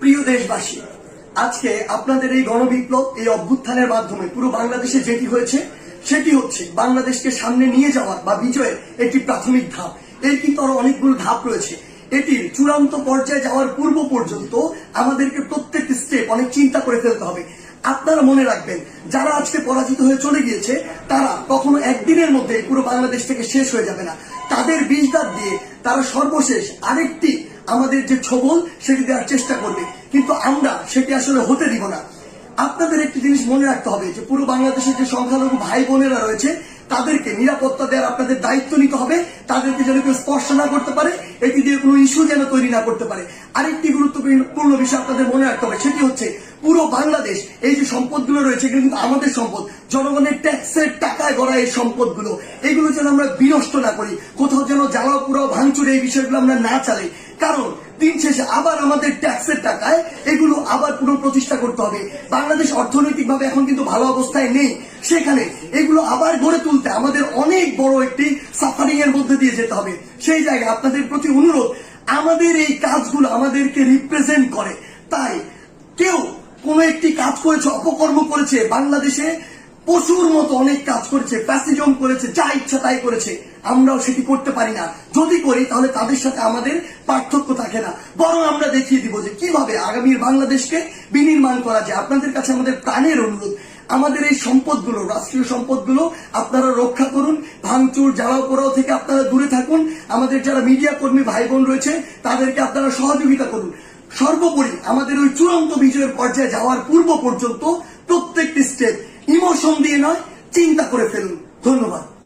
প্রিয় দেশবাসী, আজকে আপনাদের এই গণবিপ্লব, এই অভ্যুত্থানের মাধ্যমে পুরো বাংলাদেশে যেটি হয়েছে সেটি হচ্ছে বাংলাদেশকে সামনে নিয়ে যাওয়া বা বিজয়ের একটি প্রাথমিক ধাপ। এর কিন্তু আরো অনেকগুলো ধাপ রয়েছে। এটির চূড়ান্ত পর্যায়ে যাওয়ার পূর্ব পর্যন্ত আমাদেরকে প্রত্যেকটি স্টেপ অনেক চিন্তা করে ফেলতে হবে। আপনারা মনে রাখবেন, যারা আজকে পরাজিত হয়ে চলে গিয়েছে তারা কখনো একদিনের মধ্যে পুরো বাংলাদেশ থেকে শেষ হয়ে যাবে না। তাদের বিষ দাঁত দিয়ে তারা সর্বশেষ আরেকটি আমাদের যে ছবল সেটি দেওয়ার চেষ্টা করবে, কিন্তু আমরা সেটি আসলে হতে দিব না। আপনাদের একটি জিনিস মনে রাখতে হবে যে পুরো বাংলাদেশের যে সংখ্যালঘু ভাই বোনেরা রয়েছে তাদেরকে নিরাপত্তা দেওয়ার আপনাদের দায়িত্ব নিতে হবে। তাদেরকে যেন কেউ স্পর্শ না করতে পারে, এটি দিয়ে কোনো ইস্যু যেন তৈরি না করতে পারে। আরেকটি গুরুত্বপূর্ণ বিষয় আপনাদের মনে রাখতে হবে, সেটি হচ্ছে পুরো বাংলাদেশ, এই যে সম্পদগুলো রয়েছে এগুলো কিন্তু আমাদের সম্পদ, জনগণের ট্যাক্সের টাকায় গড়া এই সম্পদগুলো, এগুলো যেন আমরা বিনষ্ট না করি, কোথাও যেন জ্বালাও পুরাও ভাঙচুর এই বিষয়গুলো আমরা না চালাই। কারণ দিন শেষে আবার আমাদের ট্যাক্সের টাকায় এগুলো আবার পুনঃপ্রতিষ্ঠা করতে হবে। বাংলাদেশ অর্থনৈতিকভাবে এখন কিন্তু ভালো অবস্থায় নেই, সেখানে এগুলো আবার গড়ে তুলতে আমাদের অনেক বড় একটি সাফারিং এর মধ্যে দিয়ে যেতে হবে। সেই জায়গায় আপনাদের প্রতি অনুরোধ, আমাদের এই কাজগুলো আমাদেরকে রিপ্রেজেন্ট করে। তাই কেউ কোনো একটি কাজ করেছে, অপকর্ম করেছে, বাংলাদেশে পশুর মতো অনেক কাজ করেছে, ফ্যাসিজম করেছে, যা ইচ্ছা তাই করেছে, আমরাও সেটি করতে পারি না। যদি করি তাহলে তাদের সাথে আমাদের পার্থক্য থাকে না, বরং আমরা দেখিয়ে দিব যে কিভাবে আগামীর বাংলাদেশকে বিনির্মাণ করা যায়। আপনাদের কাছে আমাদের প্রাণের অনুরোধ, আমাদের এই সম্পদগুলো, রাষ্ট্রীয় সম্পদগুলো আপনারা রক্ষা করুন, ভাঙচুর জ্বালাও পোড়াও থেকে আপনারা দূরে থাকুন। আমাদের যারা মিডিয়া কর্মী ভাই বোন রয়েছে তাদেরকে আপনারা সহযোগিতা করুন। সর্বোপরি আমাদের ওই চূড়ান্ত বিজয়ের পর্যায়ে যাওয়ার পূর্ব পর্যন্ত প্রত্যেকটি স্টেপ ইমোশন দিয়ে নয়, চিন্তা করে ফেলুন। ধন্যবাদ।